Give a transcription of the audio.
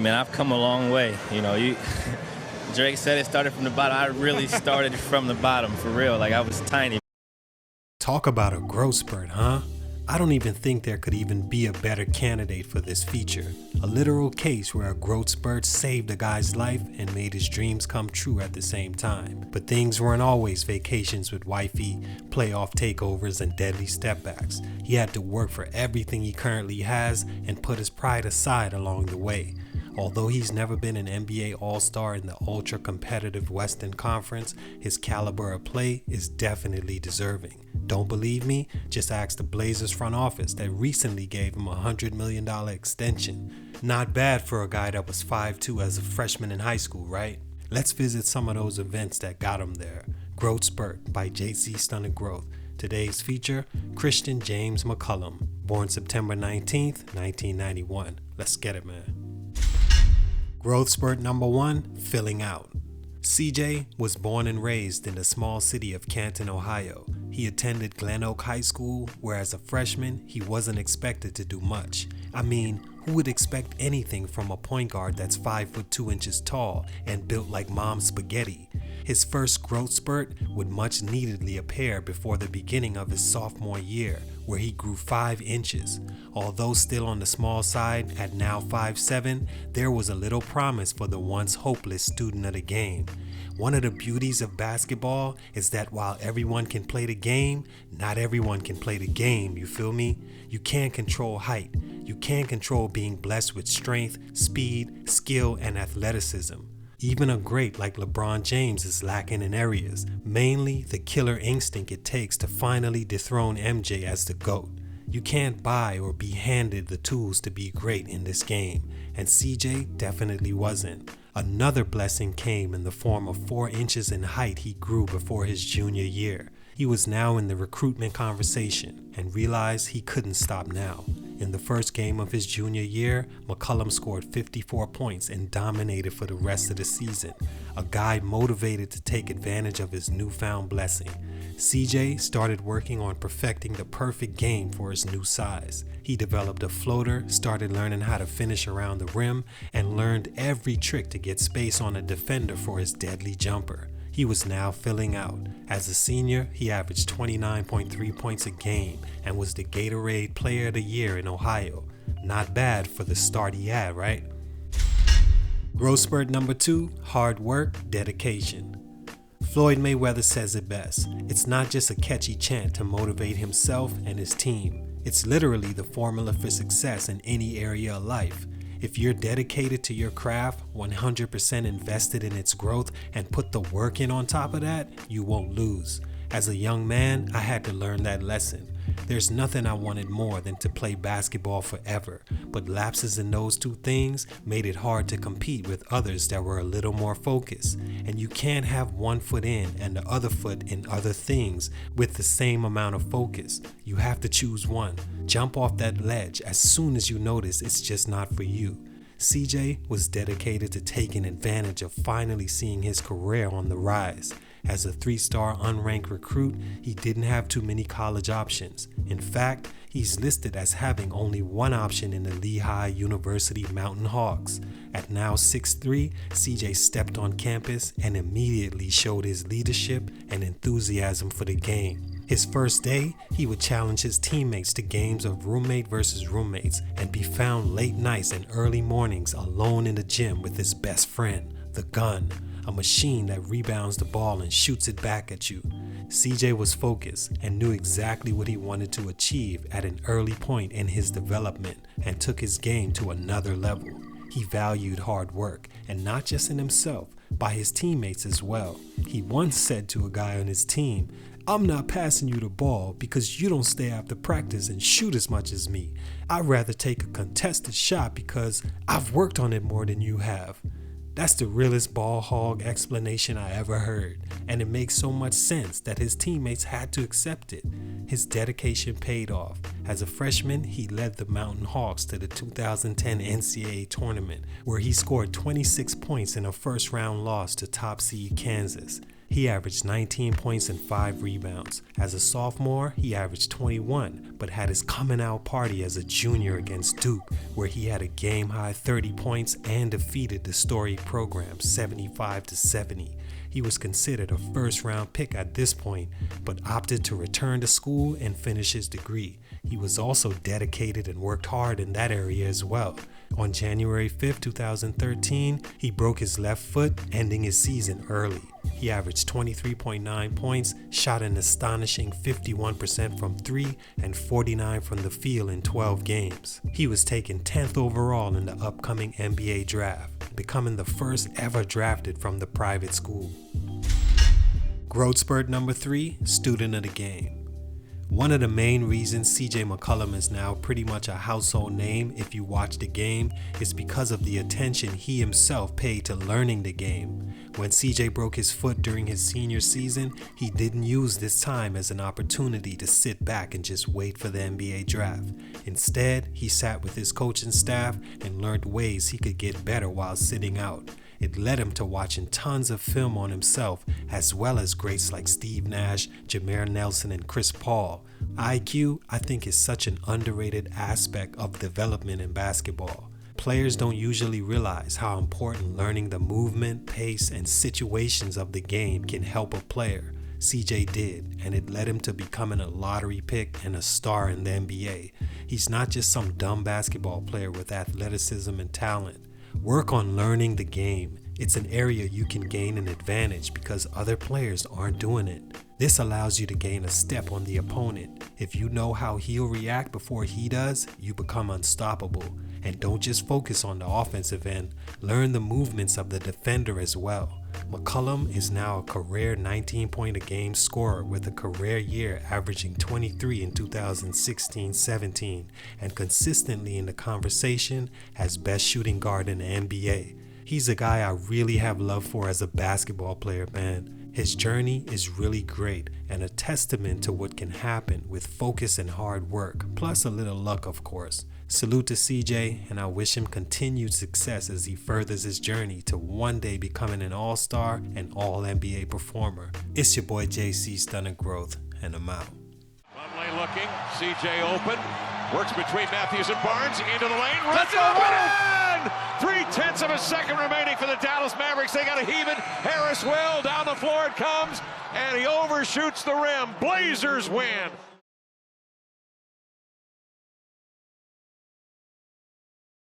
Man, I've come a long way. Drake said it started from the bottom. I really started from the bottom, for real. Like, I was tiny. Talk about a growth spurt, huh? I don't even think there could even be a better candidate for this feature. A literal case where a growth spurt saved a guy's life and made his dreams come true at the same time. But things weren't always vacations with wifey, playoff takeovers, and deadly stepbacks. He had to work for everything he currently has and put his pride aside along the way. Although he's never been an NBA All-Star in the ultra-competitive Western Conference, his caliber of play is definitely deserving. Don't believe me? Just ask the Blazers front office that recently gave him a $100 million extension. Not bad for a guy that was 5'2" as a freshman in high school, right? Let's visit some of those events that got him there. Growth Spurt by JC Stunted Growth. Today's feature, Christian James McCOLLUM, born September 19th, 1991. Let's get it, man. Growth spurt number 1, filling out. CJ was born and raised in the small city of Canton, Ohio. He attended Glen Oak High School, where as a freshman, he wasn't expected to do much. I mean, who would expect anything from a point guard that's 5'2" tall and built like mom's spaghetti? His first growth spurt would much neededly appear before the beginning of his sophomore year, where he grew 5 inches. Although still on the small side at now 5'7", there was a little promise for the once hopeless student of the game. One of the beauties of basketball is that while everyone can play the game, not everyone can play the game, you feel me? You can't control height. You can't control being blessed with strength, speed, skill, and athleticism. Even a great like LeBron James is lacking in areas, mainly the killer instinct it takes to finally dethrone MJ as the GOAT. You can't buy or be handed the tools to be great in this game, and CJ definitely wasn't. Another blessing came in the form of 4 inches in height he grew before his junior year. He was now in the recruitment conversation and realized he couldn't stop now. In the first game of his junior year, McCOLLUM scored 54 points and dominated for the rest of the season, a guy motivated to take advantage of his newfound blessing. CJ started working on perfecting the perfect game for his new size. He developed a floater, started learning how to finish around the rim, and learned every trick to get space on a defender for his deadly jumper. He was now filling out. As a senior, he averaged 29.3 points a game and was the Gatorade Player of the Year in Ohio. Not bad for the start he had, right? Growth spurt number 2, hard work, dedication. Floyd Mayweather says it best. It's not just a catchy chant to motivate himself and his team. It's literally the formula for success in any area of life. If you're dedicated to your craft, 100% invested in its growth, and put the work in on top of that, you won't lose. As a young man, I had to learn that lesson. There's nothing I wanted more than to play basketball forever, but lapses in those two things made it hard to compete with others that were a little more focused. And you can't have one foot in and the other foot in other things with the same amount of focus. You have to choose one. Jump off that ledge as soon as you notice it's just not for you. CJ was dedicated to taking advantage of finally seeing his career on the rise. As a 3-star unranked recruit, he didn't have too many college options. In fact, he's listed as having only one option in the Lehigh University Mountain Hawks. At now 6'3", CJ stepped on campus and immediately showed his leadership and enthusiasm for the game. His first day, he would challenge his teammates to games of roommate versus roommates and be found late nights and early mornings alone in the gym with his best friend, the gun, a machine that rebounds the ball and shoots it back at you. CJ was focused and knew exactly what he wanted to achieve at an early point in his development and took his game to another level. He valued hard work, and not just in himself, by his teammates as well. He once said to a guy on his team, "I'm not passing you the ball because you don't stay after practice and shoot as much as me. I'd rather take a contested shot because I've worked on it more than you have." That's the realest ball hog explanation I ever heard, and it makes so much sense that his teammates had to accept it. His dedication paid off. As a freshman, he led the Mountain Hawks to the 2010 NCAA tournament, where he scored 26 points in a first-round loss to top seed Kansas. he averaged 19 points and 5 rebounds. As a sophomore, he averaged 21, but had his coming out party as a junior against Duke, where he had a game-high 30 points and defeated the storied program 75-70. He was considered a first-round pick at this point, but opted to return to school and finish his degree. He was also dedicated and worked hard in that area as well. On January 5, 2013, he broke his left foot, ending his season early. He averaged 23.9 points, shot an astonishing 51% from 3 and 49 from the field in 12 games. He was taken 10th overall in the upcoming NBA draft, becoming the first ever drafted from the private school. Growth spurt number 3, student of the game. One of the main reasons CJ McCOLLUM is now pretty much a household name if you watch the game is because of the attention he himself paid to learning the game. When CJ broke his foot during his senior season, he didn't use this time as an opportunity to sit back and just wait for the NBA draft. Instead, he sat with his coaching staff and learned ways he could get better while sitting out. It led him to watching tons of film on himself, as well as greats like Steve Nash, Jameer Nelson, and Chris Paul. IQ, I think, is such an underrated aspect of development in basketball. Players don't usually realize how important learning the movement, pace, and situations of the game can help a player. CJ did, and it led him to becoming a lottery pick and a star in the NBA. He's not just some dumb basketball player with athleticism and talent. Work on learning the game. It's an area you can gain an advantage because other players aren't doing it. This allows you to gain a step on the opponent. If you know how he'll react before he does, you become unstoppable. And don't just focus on the offensive end, learn the movements of the defender as well. McCOLLUM is now a career 19-point-a-game scorer with a career year averaging 23 in 2016-17 and consistently in the conversation as best shooting guard in the NBA. He's a guy I really have love for as a basketball player, man. His journey is really great and a testament to what can happen with focus and hard work, plus a little luck, of course. Salute to CJ, and I wish him continued success as he furthers his journey to one day becoming an all-star and all-NBA performer. It's your boy JC Stunted Growth, and I'm out. Lovely looking, CJ open, works between Matthews and Barnes, into the lane, runs it open in! 3/10 of a second remaining for the Dallas Mavericks. They got to heave it. Harris will, down the floor it comes, and he overshoots the rim. Blazers win.